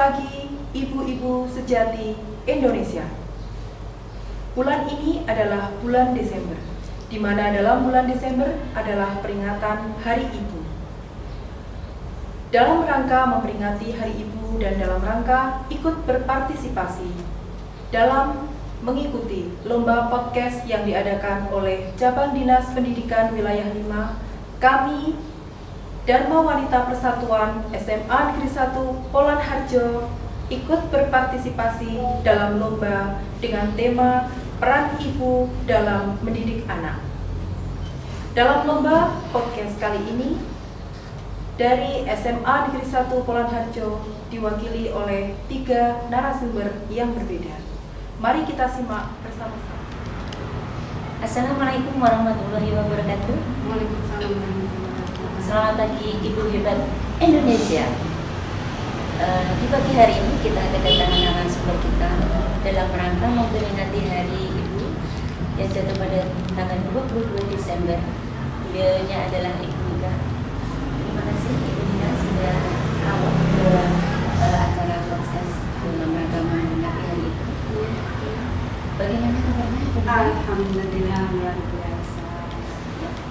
pagi ibu-ibu sejati Indonesia. Bulan ini adalah bulan Desember, di mana dalam bulan Desember adalah peringatan Hari Ibu. Dalam rangka memperingati Hari Ibu dan dalam rangka ikut berpartisipasi dalam mengikuti lomba podcast yang diadakan oleh Cabang Dinas Pendidikan Wilayah 5, kami Dharma Wanita Persatuan SMA Negeri 1 Polan Harjo ikut berpartisipasi dalam lomba dengan tema Peran Ibu dalam Mendidik Anak. Dalam lomba podcast kali ini, dari SMA Negeri 1 Polan Harjo diwakili oleh 3 narasumber yang berbeda. Mari kita simak bersama-sama. Assalamualaikum warahmatullahi wabarakatuh. Waalaikumsalam warahmatullahi wabarakatuh. Selamat pagi Ibu Hebat Indonesia. Di pagi hari ini kita kedatangan narasumber kita dalam rangka memperingati Hari Ibu yang jatuh pada tanggal 22 Desember. Beliaunya adalah Ibu Nika. Terima kasih Ibu Nika sudah awal dalam acara podcast dalam rangka memperingati Hari Ibu. Bagaimana kabarnya? Alhamdulillah luar biasa.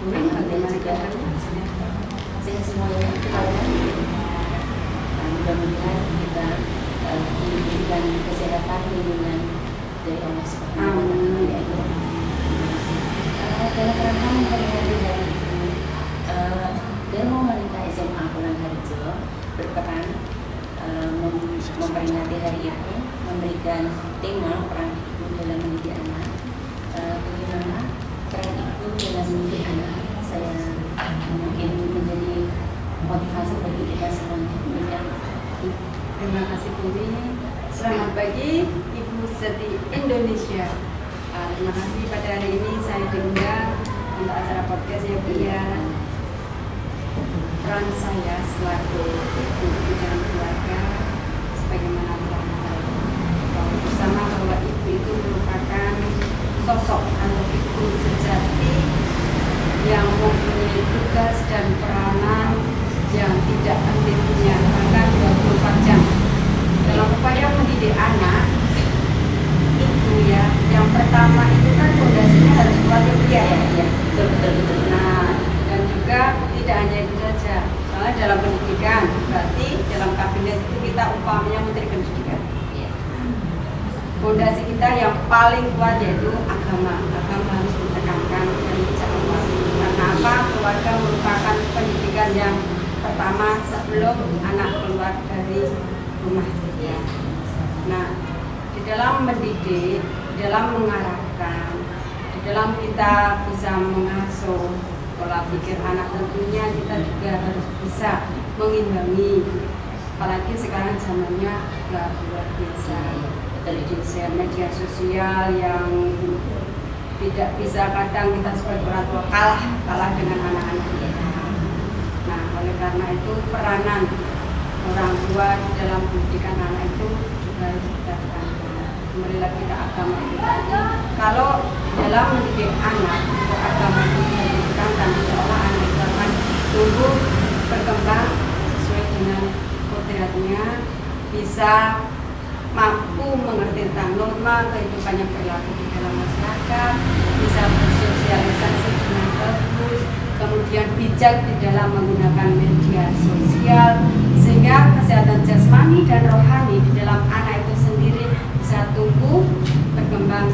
Bagaimana kabarnya? Sehat semuanya. Mudah-mudahan kita diberikan kesehatan lindungan dari Allah Subhanahu wa Ta'ala. Dalam rangka memperingati Hari Ibu, Dharma Wanita SMA Polan Harjo berperan memperingati Hari Ibu, memberikan tema peran ibu dalam mendidik anak. Bagaimana peran ibu dalam mendidik anak? Saya mungkin menjadi motivasi bagi kita semuanya. Terima kasih Bumi. Selamat pagi Ibu Sejati Indonesia. Terima kasih pada hari ini saya diundang untuk acara podcast ya Bu ya. Peran saya selaku ibu di dalam keluarga sebagaimana telah tahu bersama bahwa ibu itu merupakan sosok atau ibu sejati yang mempunyai tugas dan peranan yang tidak henti-hentinya, bahkan 24 jam dalam upaya mendidik anak. Itu ya, yang pertama itu kan fondasinya harus kuat ya. Betul. Nah, dan juga tidak hanya itu saja, soalnya dalam pendidikan berarti dalam kabinet itu kita umpamanya Menteri Pendidikan. Fondasi kita yang paling kuat yaitu agama harus ditekankan dan dijaga. Karena apa? Keluarga merupakan pendidikan yang pertama sebelum anak keluar dari rumah. Nah, di dalam mendidik, di dalam mengarahkan, di dalam kita bisa mengasuh pola pikir anak, tentunya kita juga harus bisa mengimbangi. Apalagi sekarang zamannya juga luar biasa. Di media sosial yang tidak bisa, kadang kita sebagai orang tua kalah dengan anak-anak kita. Nah, oleh karena itu peranan orang tua di dalam pendidikan anak itu juga harus kita tekankan. Kembali lagi ke agama itu tadi. Kalau dalam mendidik anak, agama itu ditekankan dan insya Allah anak itu akan tumbuh berkembang sesuai dengan kodratnya, bisa mampu mengerti tentang norma kehidupannya perilaku di dalam masyarakat, bisa bersosialisasi dengan bagus, kemudian bijak di dalam menggunakan media sosial, sehingga kesehatan jasmani dan rohani di dalam anak itu sendiri bisa tumbuh berkembang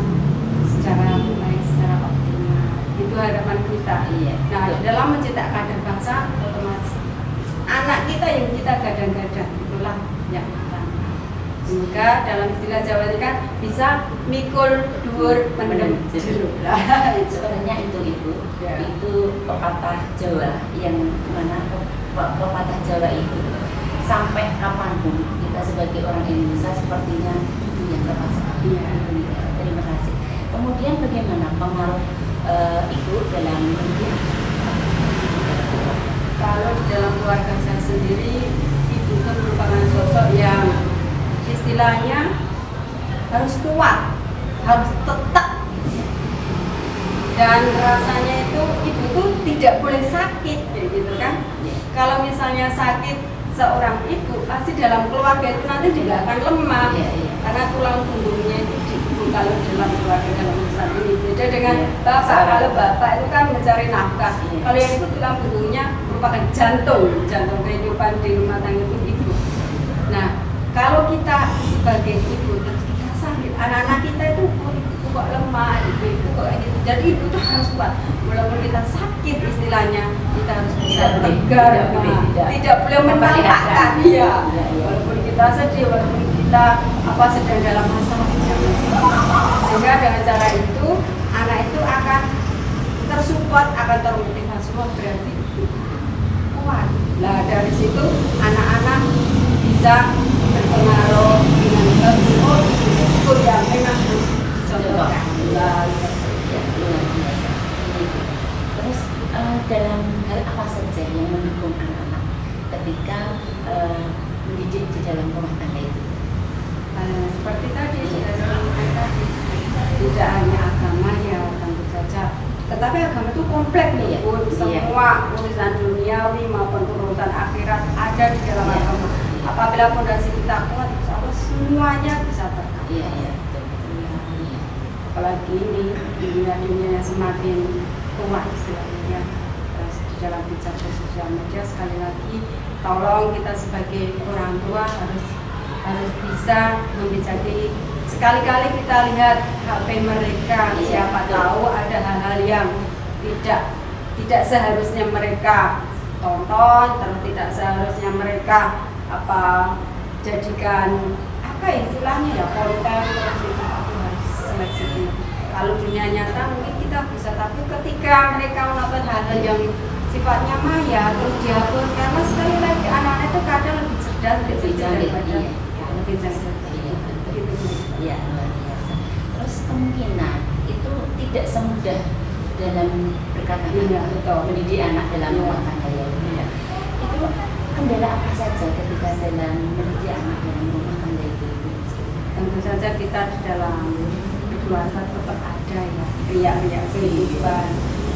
secara baik, secara optimal. Itu harapan kita. Nah, dalam mencetak kader bangsa, otomatis anak kita yang kita gadang-gadang itulah yang utama. Semoga dalam istilah Jawa itu kan bisa mikul dhuwur mendem jeruk. Sebenarnya itu Ibu, itu pepatah Jawa yang mana pepatah Jawa itu sampai kapanpun kita sebagai orang Indonesia sepertinya itu yang tepat sekali. Terima kasih. Kemudian bagaimana pengaruh Ibu dalam mendidik? Kalau di dalam keluarga saya sendiri, ibu itu merupakan sosok yang istilahnya harus kuat, harus tetap, dan rasanya itu ibu itu tidak boleh sakit, gitu kan? Kalau misalnya sakit seorang ibu pasti dalam keluarga itu nanti juga akan lemah. Iya, iya. Karena tulang punggungnya itu diibu kalau dalam keluarga dalam urusan ini beda dengan Iya. bapak. Seorang- Kalau bapak itu kan mencari nafkah. Iya. Kalau yang itu tulang punggungnya merupakan jantung kehidupan di rumah tangga itu ibu. Nah, kalau kita sebagai ibu terus kita sakit, anak-anak kita itu oh, ibu kok lemah, ibu kok gitu. Jadi ibu tuh harus kuat. Walaupun kita sakit istilahnya, kita harus bisa Tidak boleh- tegar, tidak boleh tidak boleh menampakkan. Iya. Iya, iya. Walaupun kita sedih, walaupun kita sedang dalam masalah, sehingga dengan cara itu anak itu akan tersupport, akan termotivasi. Wah, berarti kuat. Nah, dari situ anak-anak bisa berpengaruh dengan bagus. Oh, itu yang memang harus dicontohkan. Nah, Ya, luar biasa. Terus dalam hal apa saja yang mendukung anak-anak ketika mendidik di dalam rumah tangga itu? seperti tadi sudah disampaikan tadi, tidak hanya agama ya tentu saja, tetapi agama itu kompleks Iya, pun iya. semua urusan duniawi maupun urusan akhirat ada di dalam Iya. agama. Apabila fondasi kita kuat, insya Allah semuanya bisa tercapai. Iya, iya, betul. Iya. Apalagi ini dunia yang semakin tua istilahnya, terus di dalam bicara sosial media sekali lagi tolong kita sebagai orang tua harus bisa membicarakan. Sekali-kali kita lihat HP mereka, Iya, siapa betul. tahu ada hal-hal yang tidak seharusnya mereka tonton, terus tidak seharusnya mereka jadikan istilahnya ya konten, terus itu aku harus seleksi dulu. Kalau dunia nyata mungkin kita bisa, tapi ketika mereka menonton hal-hal yang sifatnya maya terus dihapus, karena sekali lagi anak-anak itu kadang lebih cerdas, lebih Lebih cerdas canggih, daripada iya. lebih cerdas. Iya, betul. Gitu. Ya, luar biasa. Terus kemungkinan itu tidak semudah dalam berkata Iya, betul. mendidik anak dalam Iya. rumah tangga ya. Iya. Itu kendala apa saja ketika dalam mendidik anak dalam rumah tangga itu? Tentu saja kita di dalam keluarga tetap ada ya riak-riak kehidupan.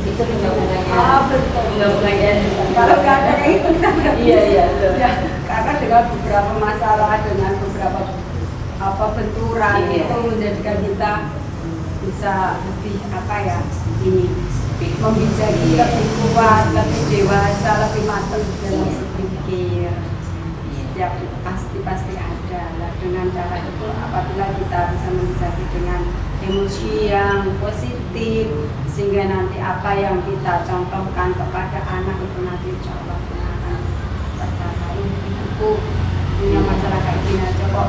Itu bunga-bunganya. Betul. Bunga-bunganya. Kalau nggak ada kayak itu kita nggak Iya, bisa. iya, betul. Ya, karena dengan beberapa masalah, dengan beberapa benturan Iya. itu menjadikan kita bisa lebih ini membijaki, Iya. lebih kuat, lebih dewasa, lebih matang dalam Iya. berpikir. Iya. Setiap itu pasti ada. Nah, dengan cara itu apabila kita bisa membijaki dengan emosi yang positif, sehingga nanti apa yang kita contohkan kepada anak itu nanti insya Allah akan tercapai. Ibuku punya masalah kayak gini aja kok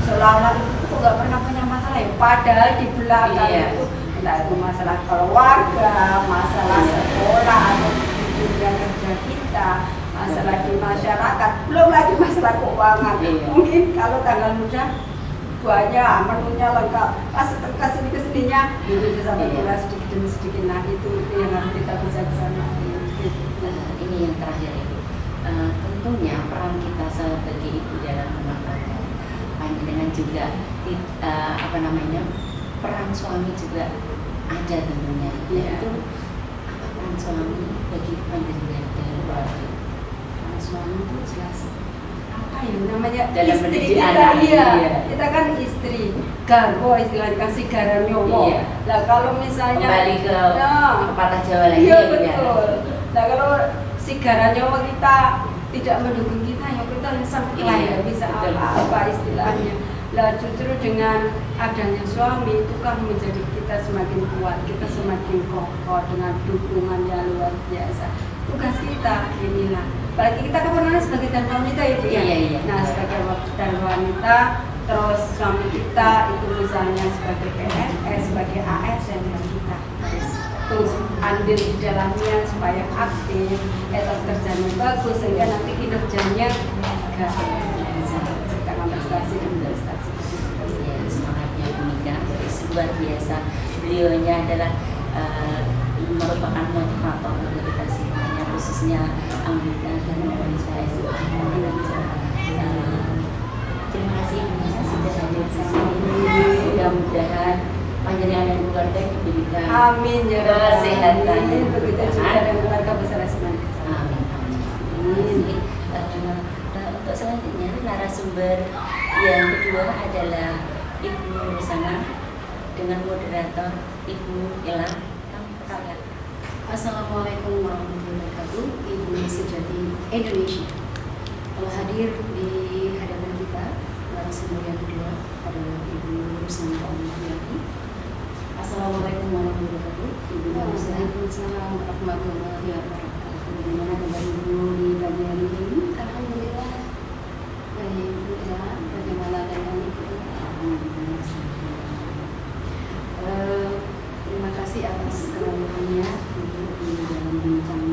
seolah-olah ibuku nggak pernah punya masalah ya, padahal di belakang Iya. itu entah itu masalah keluarga, masalah sekolah atau di dunia kerja kita, masalah di masyarakat, belum lagi masalah keuangan. Iya. Mungkin kalau tanggal muda banyak, menunya lengkap, pas kesini kesininya itu sampai Iya. pulang sedikit demi sedikit. Nah itu yang harus kita bijaksana. Ini yang terakhir Ibu. Tentunya peran kita sebagai ibu dalam rumah tangga, panjenengan juga peran suami juga ada tentunya. Iya. Itu apa peran suami bagi panjenengan dalam keluarga? Nah, suami itu jelas namanya Dalam istri mendidik kita, anak, iya. iya. Kita kan istri, garwo istilahnya kasih garam nyowo. Iya. Lah kalau misalnya Kembali ke Nah, pepatah Jawa lagi iya ya, Bu, ya? betul. Nah kalau si garanyowo kita tidak mendukung kita, ya kita sengklek, Iya, nggak bisa betul. apa-apa istilahnya. Lah justru dengan adanya suami itu kan menjadi kita semakin kuat, kita semakin kokoh dengan dukungan yang luar biasa. Tugas kita inilah. Apalagi kita kebenaran sebagai dan wanita ya Bu ya. Iya, iya. Nah sebagai dan wanita, terus suami kita itu misalnya sebagai PNS, sebagai ASN dan kita harus terus andil di dalamnya supaya aktif, etos kerjanya bagus sehingga nanti kinerjanya juga bisa menciptakan prestasi dan prestasi. Ya, semangatnya Bu Mika luar biasa. Beliaunya adalah merupakan motivator bagi kita semuanya, khususnya anggota dan wanita SMA. Terima kasih Bu Mika sudah hadir di sini. Mudah-mudahan panjenengan dan keluarga diberikan Amin ya Rabbal kesehatan dan Alamin. Begitu juga keberkahan. dengan keluarga besar Asman. Amin. Amin. Terima kasih. Untuk selanjutnya narasumber yang kedua adalah Ibu Rusana dengan moderator Ibu Ella. Kami Assalamualaikum warahmatullahi wabarakatuh. Ibu sejati Indonesia telah hadir di hadapan kita. Narasumber yang kedua adalah Ibu Rusana Omiyati. Assalamualaikum warahmatullahi wabarakatuh. Ibu Rusana. Waalaikumsalam warahmatullahi wabarakatuh. Bagaimana kabar Ibu di pagi hari ini? Alhamdulillah. Baik, Bu Ella. Bagaimana dengan Ibu? Alhamdulillah. Terima kasih atas kerawatannya untuk di dalam bincang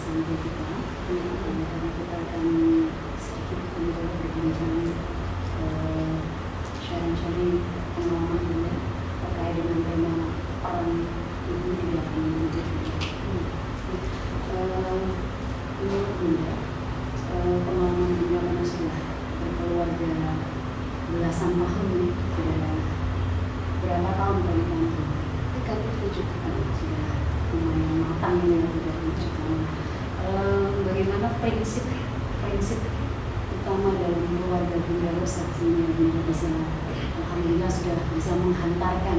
sampai kita. Karena kita akan sedikit berbincang sharing pengalaman beliau terkait dengan tema peran ibu di dalam mendidik. Menurut Bunda, pengalaman beliau karena sudah berkeluarga belasan tahun ini, sudah berapa tahun pernikahan itu? 37 tahun, sudah lumayan matang ya, 37 tahun. Bagaimana prinsip utama dalam keluarga Bunda Rosa sehingga Bunda bisa, alhamdulillah sudah bisa menghantarkan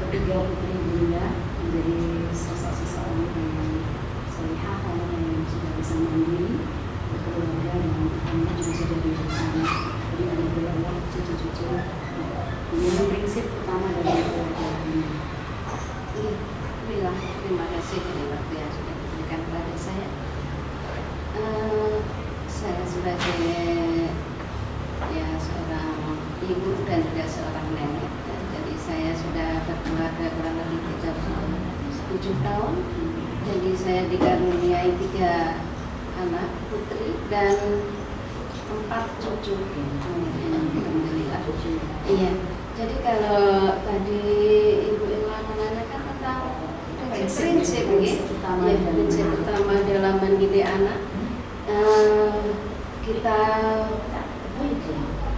ketiga putri Bunda menjadi sosok-sosok yang solihah, yang sudah bisa mandiri berkeluarga, dan anak juga sudah dibesarkan. Jadi ada beberapa cucu-cucu. Ini prinsip utama dari keluarga Bunda. Alhamdulillah, terima kasih dari waktu yang sudah diberikan kepada saya. Saya sebagai seorang ibu dan juga seorang nenek. Jadi saya sudah berkeluarga kurang lebih 37 tahun. Jadi saya dikaruniai 3 anak putri dan 4 cucu. Alhamdulillah. Iya. Jadi kalau tadi Ibu Ella menanyakan tentang prinsip utama dalam mendidik anak, kita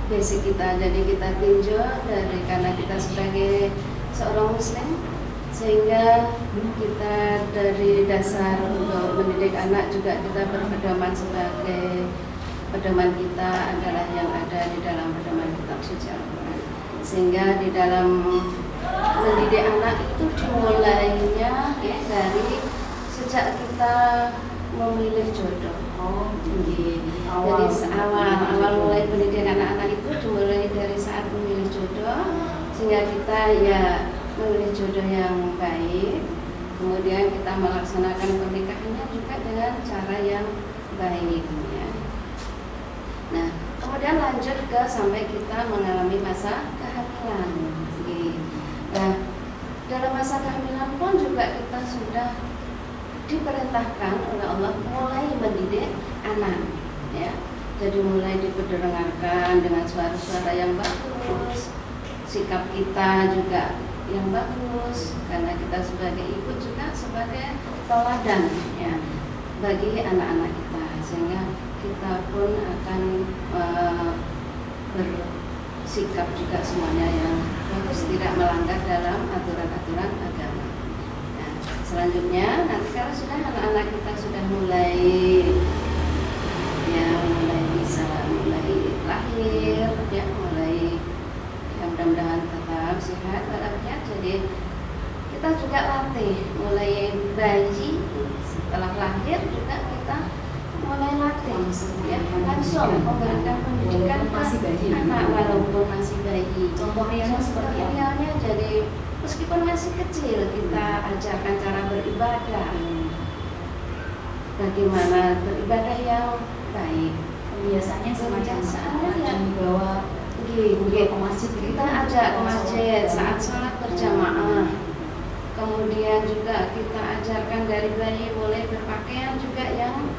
basic kita, jadi kita tinjau dari karena kita sebagai seorang Muslim, sehingga kita dari dasar untuk mendidik anak juga kita berpedoman sebagai pedoman kita adalah yang ada di dalam pedoman kitab suci Al-Quran. Sehingga di dalam mendidik anak itu dimulainya dari sejak kita memilih jodoh. Jadi awal mulai pendidikan anak-anak itu dimulai dari saat memilih jodoh, sehingga kita memilih jodoh yang baik. Kemudian kita melaksanakan pernikahannya juga dengan cara yang baik. Nah, kemudian lanjut ke sampai kita mengalami masa kehamilan. Nah, dalam masa kehamilan pun juga kita sudah diperintahkan oleh Allah mulai mendidik anak, ya. Jadi mulai diperdengarkan dengan suara-suara yang bagus, sikap kita juga yang bagus, karena kita sebagai ibu juga sebagai teladan, ya, bagi anak-anak kita, sehingga kita pun akan bersikap juga semuanya yang bagus, tidak melanggar dalam aturan-aturan agama. Nah, selanjutnya nanti kalau sudah anak-anak kita sudah mulai bisa lahir, ya, mulai mudah-mudahan tetap sehat walafiat. Jadi kita juga latih mulai bayi, setelah lahir juga kita mulai latih, ya, langsung memberikan pendidikan ke anak walaupun masih bayi. Contoh realnya seperti apa? Realnya jadi meskipun masih kecil kita ajarkan cara beribadah, bagaimana beribadah yang baik. Biasanya semacam ya, dibawa ke masjid, kita ajak ke masjid saat sholat berjamaah. Kemudian juga kita ajarkan dari bayi mulai berpakaian juga yang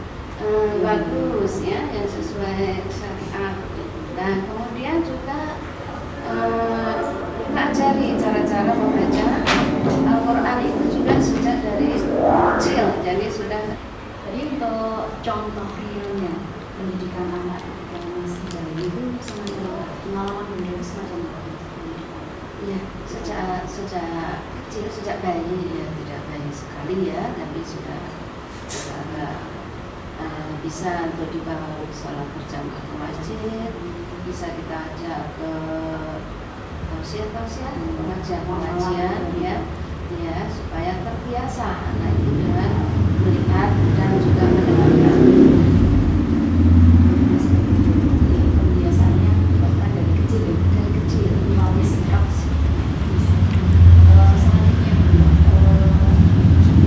bagus, ya, yang sesuai syariat. Dan kemudian juga kita ajari cara-cara membaca Al-Quran itu juga sudah dari kecil. Jadi untuk contoh realnya pendidikan anak ketika masih bayi itu semacam pengalaman menjadi semacam ya, sejak kecil, sejak bayi, ya, tidak bayi sekali, ya, tapi sudah agak bisa untuk dibawa sholat berjamaah ke masjid, bisa kita ajak ke tausiah pengajian ya supaya terbiasa anak itu dengan melihat dan juga mendengarkan. Pembiasaannya dari kecil melalui sikap. Selanjutnya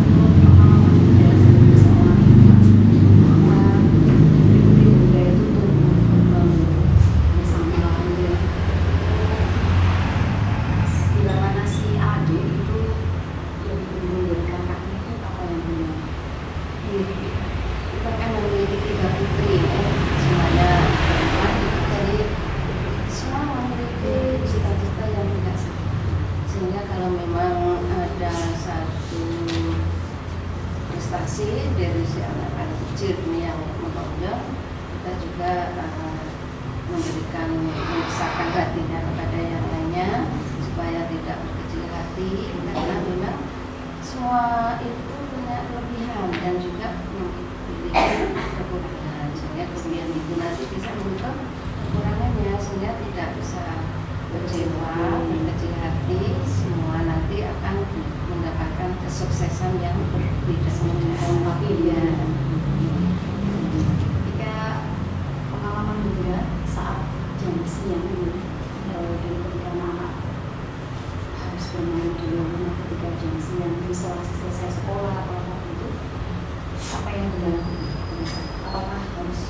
menurut pengalaman Bunda sebagai seorang ibu, apa Bunda itu tumbuh kembang bersama Bunda. Bila mana si adik itu lebih unggul dari kakaknya itu apa yang Bunda? Kita kan memiliki 3 putri semuanya perempuan, jadi semua memiliki cita-cita yang tidak sama, sehingga kalau memang ada satu prestasi dari si anak-anak kecil ini yang menonjol, kita juga membesarkan hatinya kepada yang lainnya supaya tidak berkecil hati, karena memang semua itu punya kelebihan dan juga memiliki kekurangan, sehingga kelebihan itu nanti bisa menutup kekurangannya, sehingga tidak bisa kecewa dan kecil hati. Semua nanti akan mendapatkan kesuksesan yang berbeda. Tapi ya, ketika pengalaman Bunda saat jam siang ini, dan ketika anak harus bermain di luar rumah ketika jam siang itu selesai sekolah atau apa itu, apa yang Bunda lakukan? Apakah harus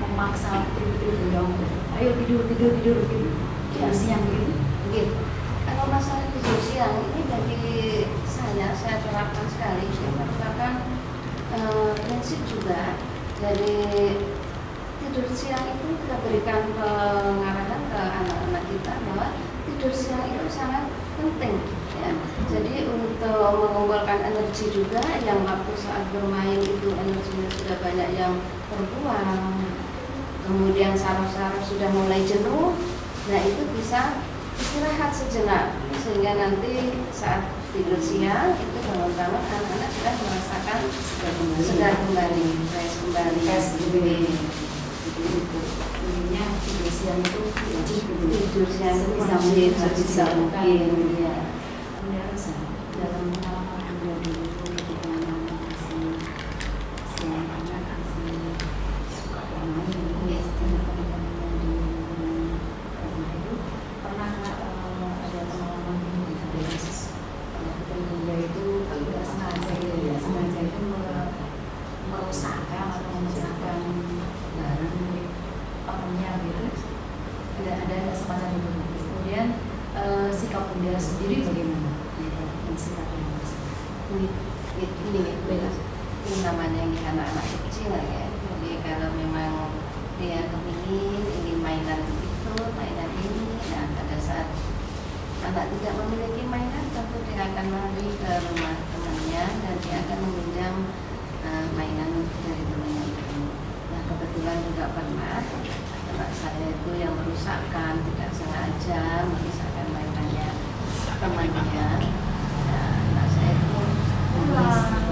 memaksa putri-putri Bunda untuk ayo tidur jam siang gitu? Begitu. Kalau masalah tidur siang ini bagi saya terapkan sekali. Ini merupakan prinsip juga dari tidur siang itu kita berikan pengarahan ke anak-anak kita bahwa tidur siang itu sangat penting. Ya. Jadi untuk mengumpulkan energi juga yang waktu saat bermain itu energinya sudah banyak yang terbuang. Kemudian saraf-saraf sudah mulai jenuh. Nah itu bisa istirahat sejenak sehingga nanti saat tidur siang itu bangun-bangun anak-anak sudah merasakan segar kembali, fresh kembali. Intinya tidur siang itu wajib Tidur siang itu bisa wajib, mungkin bisa mungkin. Ya. Bunda Rosa, dalam pengalaman Bunda dulu ketika anak masih anak masih suka bermain sama teman-teman di rumah itu, pernah ada pengalaman ini ada kasus putri Bunda itu tidak sengaja itu merusakkan atau memecahkan barang milik temannya gitu, ada semacam itu. Kemudian sikap Bunda sendiri bagaimana? Dan sikapnya Ini namanya anak-anak kecil ya. Jadi kalau memang dia kepingin ini mainan itu, mainan ini, nah pada saat anak tidak memiliki mainan, tentu dia akan lari ke rumah temannya dan dia akan meminjam mainan dari temannya itu. Nah kebetulan juga pernah anak saya itu yang merusakkan, tidak sengaja merusakkan mainannya temannya. Nah, anak saya itu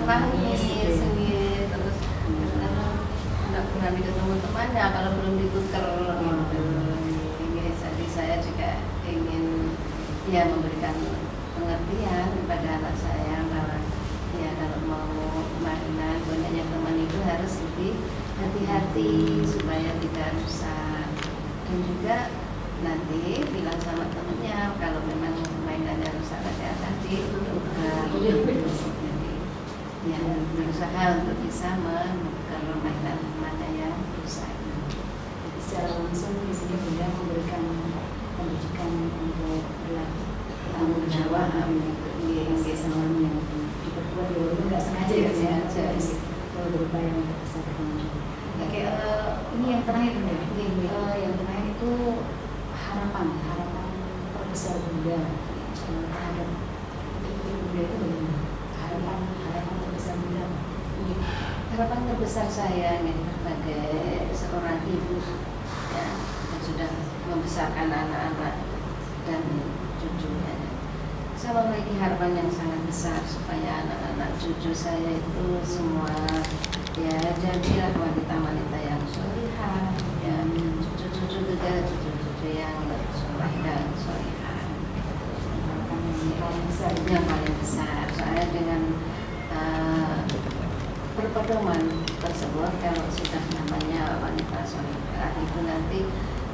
nangis terus tidak berani ketemu temannya kalau belum ditukar gitu. Jadi saya juga ingin memberikan pengertian kepada anak saya bahwa kalau mau mainan punyanya teman itu harus lebih hati-hati supaya tidak rusak, dan juga nanti bilang sama temennya kalau memang mainannya rusak hati-hati tukar. Jadi berusaha untuk bisa menukar mainan mana yang rusak. Jadi secara langsung di sini Bunda memberikan pendidikan untuk bertanggung jawab kesalahan yang diperbuat di luar nggak sengaja ya, kalau berupaya untuk bisa bertanggung jawab. Oke, ini yang terakhir Bunda. Yang terakhir itu harapan terbesar Bunda terhadap putri Bunda itu bagaimana? Harapan terbesar Bunda. Harapan terbesar saya sebagai seorang ibu yang sudah membesarkan anak-anak dan cucunya, saya memiliki harapan yang sangat besar supaya anak-anak cucu saya itu semua ya jadilah wanita-wanita yang solihah, ya cucu-cucu juga cucu-cucu yang soleh dan solihah. Yang paling besar, soalnya dengan berpedoman tersebut, kalau sudah namanya wanita solihah itu nanti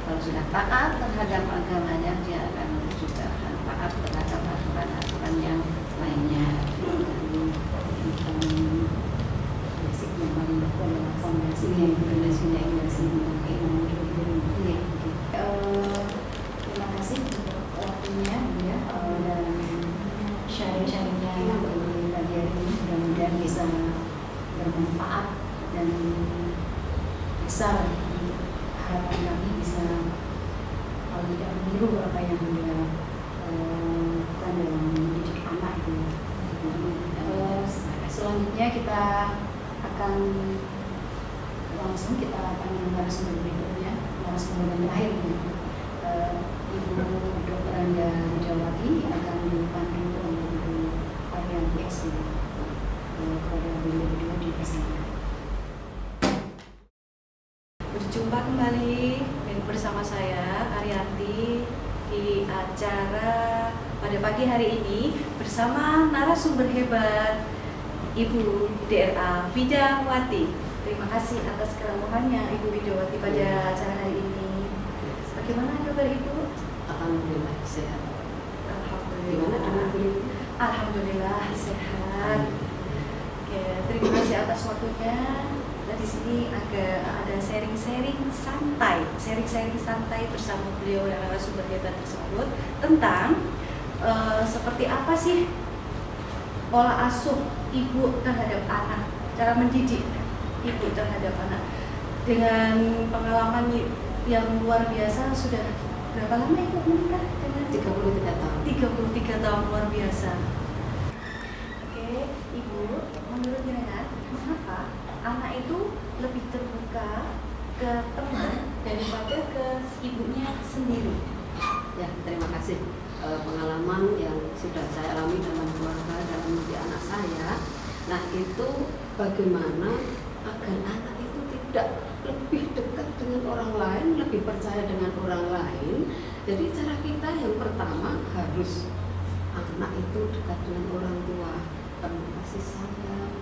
kalau sudah taat terhadap agamanya, dia akan juga taat terhadap aturan-aturan yang lainnya. Basic yang paling baku adalah fondasinya terima kasih untuk waktunya ya, dan sharing-sharingnya dari pagi hari ini, mudah-mudahan bisa bermanfaat dan besar. Harapan kami bisa kalau tidak meniru apa yang Bunda lakukan dalam mendidik anak itu. Selanjutnya kita akan narasumber berikutnya, narasumber yang terakhir Ibu Dr. Anda Widawati akan dipandu oleh Ibu Arianti SP. Kepada beliau berdua dipersilakan. Berjumpa kembali bersama saya Arianti di acara pada pagi hari ini bersama narasumber hebat Ibu DRA Widawati. Terima kasih atas kerawahannya Ibu Widawati pada acara hari ini. Bagaimana kabar Ibu? Alhamdulillah sehat. Alhamdulillah. Alhamdulillah sehat. Oke, terima kasih atas waktunya. Di sini ada sharing-sharing santai bersama beliau dan narasumber hebat tersebut tentang seperti apa sih pola asuh ibu terhadap anak, cara mendidik ibu terhadap anak. Dengan pengalaman yang luar biasa, sudah berapa lama ibu menikah dengan 33 tahun. 33 tahun, luar biasa. Oke, ibu, menurut jenengan mengapa anak itu lebih terbuka ke teman daripada ke ibunya sendiri? Ya, terima kasih. Pengalaman yang sudah saya alami dalam keluarga, dalam mendidik anak saya. Nah, itu bagaimana agar anak itu tidak lebih dekat dengan orang lain, lebih percaya dengan orang lain. Jadi cara kita yang pertama harus anak itu dekat dengan orang tua, penuh kasih sayang,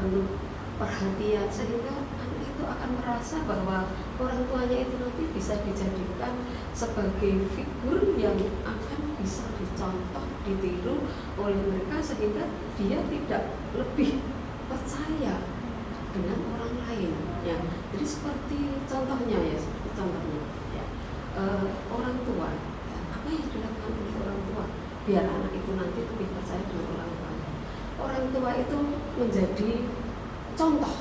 penuh perhatian, sehingga anak itu akan merasa bahwa orang tuanya itu nanti bisa dijadikan sebagai figur yang akan bisa dicontoh, ditiru oleh mereka, sehingga dia tidak lebih percaya dengan orang lain. Ya, jadi seperti contohnya ya, orang tua. Ya, apa yang dilakukan oleh orang tua biar anak itu nanti lebih percaya dengan orang tuanya. Orang tua itu menjadi contoh,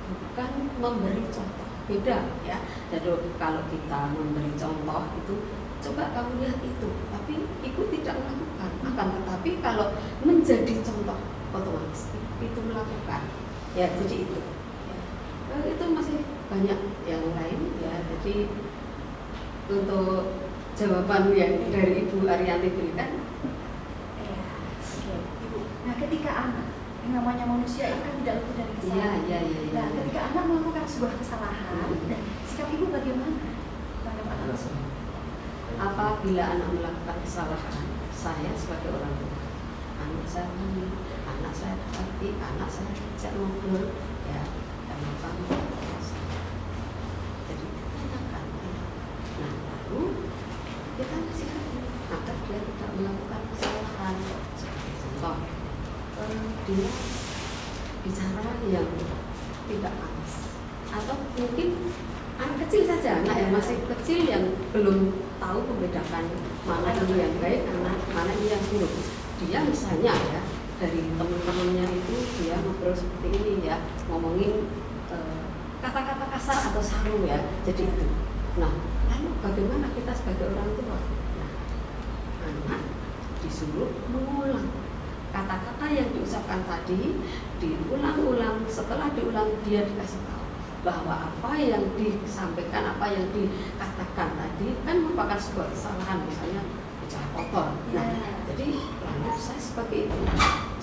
bukan memberi contoh. Beda ya. Jadi kalau kita memberi contoh itu, coba kamu lihat itu, tapi ibu tidak melakukan. Akan tetapi kalau menjadi contoh, otomatis itu melakukan. Ya, jadi itu. Ya. Itu masih banyak yang lain ya. Jadi untuk jawaban yang dari Ibu Arianti berikan. Ya, oke, Ibu. Nah, ketika anak yang namanya manusia itu kan tidak luput dari kesalahan. Iya. Nah, ketika anak melakukan sebuah kesalahan, dan sikap ibu bagaimana terhadap anak tersebut? Apabila anak melakukan kesalahan, saya sebagai orang tua, anak saya ini, anak saya hati, anak saya ajak ngobrol, ya, kenapa jadi tanyakan. Nah, lalu kita nasihati agar dia tidak melakukan kesalahan. Seperti contoh, dia bicara yang tidak pantas, atau mungkin anak kecil saja, anak yang masih kecil yang belum tahu membedakan mana ini yang baik, mana ini yang buruk. Dia misalnya ya dari teman-temannya itu dia ngobrol seperti ini ya, ngomongin kata-kata kasar atau saru ya, jadi itu. Nah, lalu bagaimana kita sebagai orang tua? Nah, anak disuruh mengulang kata-kata yang diucapkan tadi, diulang-ulang. Setelah diulang dia dikasih tahu bahwa apa yang disampaikan, apa yang dikatakan tadi kan merupakan sebuah kesalahan, misalnya bicara kotor. Nah, jadi lalu saya sebagai ibu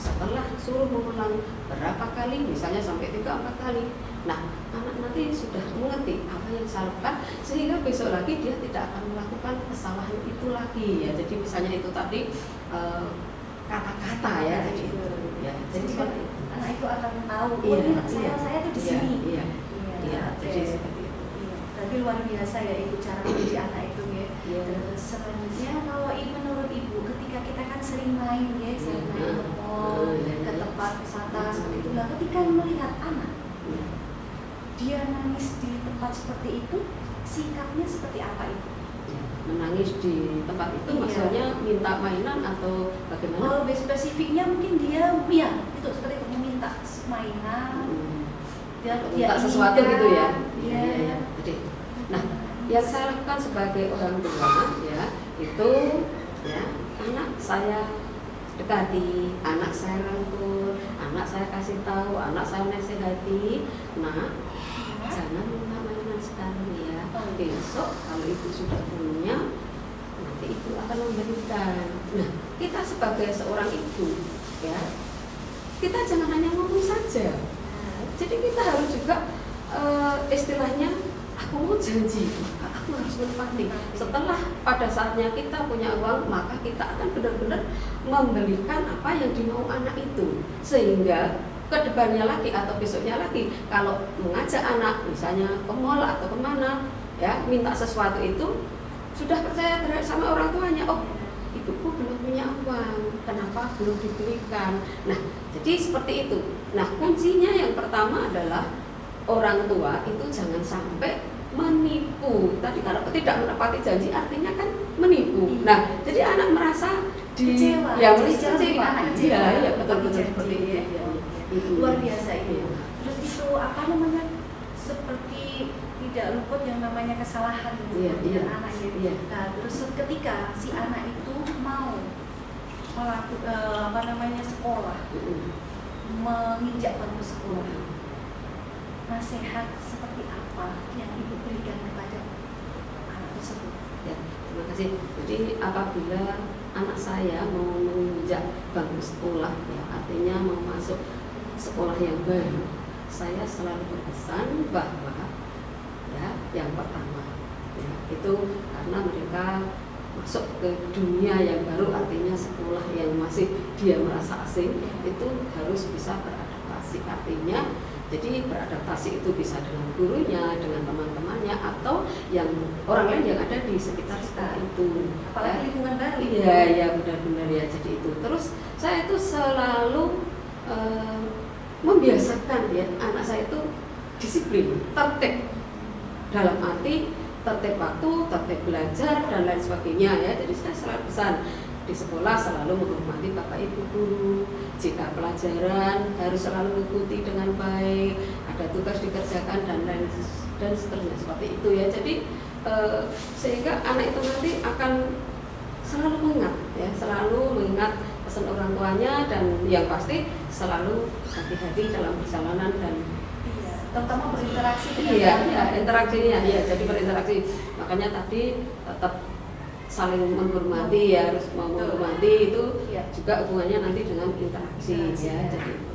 setelah suruh mengulang berapa kali, misalnya sampai 3-4 kali, nah anak nanti sudah mengerti apa yang saya lakukan, sehingga besok lagi dia tidak akan melakukan kesalahan itu lagi ya. Jadi misalnya itu tadi kata-kata ya, jadi itu ya, jadi kan seperti itu. anak itu akan tahu, Iya, saya tuh di sini. Iya, iya, Oke. jadi seperti itu. Iya, tapi luar biasa ya ibu cara mendidik anak itu ya. Iya. Terus selanjutnya kalau menurut ibu ketika kita kan sering main ya, sering main ke mall, ke tempat wisata seperti itu. Nah, ketika melihat anak dia nangis di tempat seperti itu, sikapnya seperti apa itu? Menangis di tempat itu Iya. maksudnya minta mainan atau bagaimana? Oh, spesifiknya mungkin dia ya itu seperti itu meminta mainan, dia Minta sesuatu gitu ya. Iya. Iya. Jadi, nah, yang saya lakukan sebagai orang tua ya itu ya anak saya dekati, anak saya rangkul, anak saya kasih tahu, anak saya nasihati. Nah, jangan minta mainan sekarang ya. Besok kalau ibu sudah punya, nanti ibu akan memberikan. Nah, kita sebagai seorang ibu ya, kita jangan hanya ngomong saja. Jadi kita harus juga istilahnya aku mau janji, aku harus menepati. Setelah pada saatnya kita punya uang, maka kita akan benar-benar membelikan apa yang dimau anak itu, sehingga kedepannya lagi atau besoknya lagi kalau mengajak anak misalnya ke mall atau kemana ya minta sesuatu itu sudah percaya terhadap sama orang tuanya, oh ibuku belum punya uang, kenapa belum dibelikan. Nah, jadi seperti itu. Nah, kuncinya yang pertama adalah orang tua itu jangan sampai menipu. Tadi kalau tidak menepati janji artinya kan menipu. Nah, jadi anak merasa Kecewa. ya Kecewa. kecewa. Anak kecewa. Iya, iya betul Janji, seperti itu. ya. Ya. Luar biasa itu. Iya. Terus itu apa namanya seperti tidak luput yang namanya kesalahan Iya, dengan iya. anak gitu. Iya. Nah, terus ketika si anak itu mau melakukan sekolah, menginjak bangku sekolah, nasihat seperti apa yang ibu berikan kepada anak tersebut? Ya, terima kasih. Jadi apabila anak saya mau menginjak bangku sekolah, ya artinya mau masuk sekolah yang baru, saya selalu berpesan bahwa ya yang pertama ya, itu karena mereka masuk ke dunia yang baru, artinya sekolah yang masih dia merasa asing, itu harus bisa beradaptasi. Artinya jadi beradaptasi itu bisa dengan gurunya, dengan teman-temannya, atau yang orang lain yang ada di sekitar itu. Apalagi lingkungan baru. Iya, ya benar-benar ya. Jadi itu. Terus saya itu selalu membiasakan ya anak saya itu disiplin, tertib. Dalam arti tertib waktu, tertib belajar dan lain sebagainya ya. Jadi saya selalu pesan di sekolah selalu menghormati bapak ibu guru. Jika pelajaran harus selalu mengikuti dengan baik, ada tugas dikerjakan dan lain dan seterusnya seperti itu ya. Jadi sehingga anak itu nanti akan selalu mengingat ya, selalu mengingat pesan orang tuanya dan yang pasti selalu hati-hati dalam perjalanan dan terutama berinteraksi dengan iya, interaksinya ya, jadi berinteraksi. Makanya tadi tetap saling menghormati ya, harus mau menghormati itu juga hubungannya nanti dengan interaksi ya, jadi itu.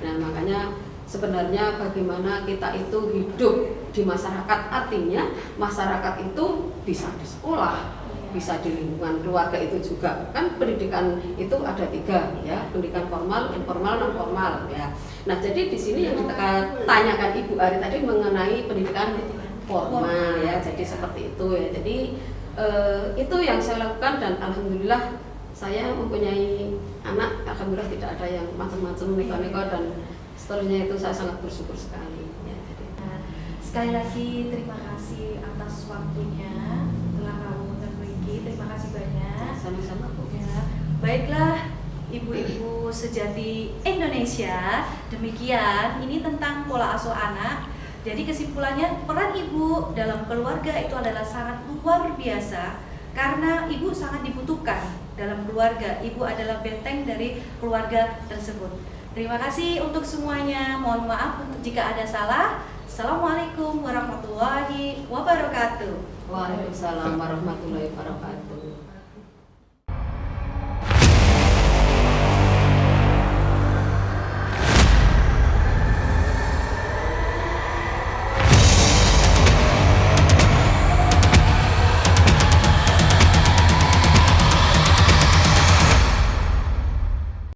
Nah, makanya sebenarnya bagaimana kita itu hidup di masyarakat, artinya masyarakat itu bisa di sekolah, bisa di lingkungan keluarga itu juga. Kan pendidikan itu ada 3 ya, pendidikan formal, informal, non formal ya. Nah, jadi di sini yang kita tanyakan Ibu Ari tadi mengenai pendidikan formal ya. Jadi seperti itu ya. Jadi itu yang saya lakukan dan alhamdulillah saya mempunyai anak, alhamdulillah tidak ada yang macam-macam neko-neko dan seterusnya, itu saya sangat bersyukur sekali ya. Jadi sekali lagi terima kasih atas waktunya telah kamu memiliki, terima kasih banyak. Sama-sama Bu. Ya, baiklah ibu-ibu sejati Indonesia, demikian ini tentang pola asuh anak. Jadi kesimpulannya peran ibu dalam keluarga itu adalah sangat luar biasa karena ibu sangat dibutuhkan dalam keluarga. Ibu adalah benteng dari keluarga tersebut. Terima kasih untuk semuanya. Mohon maaf jika ada salah. Assalamualaikum warahmatullahi wabarakatuh. Waalaikumsalam warahmatullahi wabarakatuh.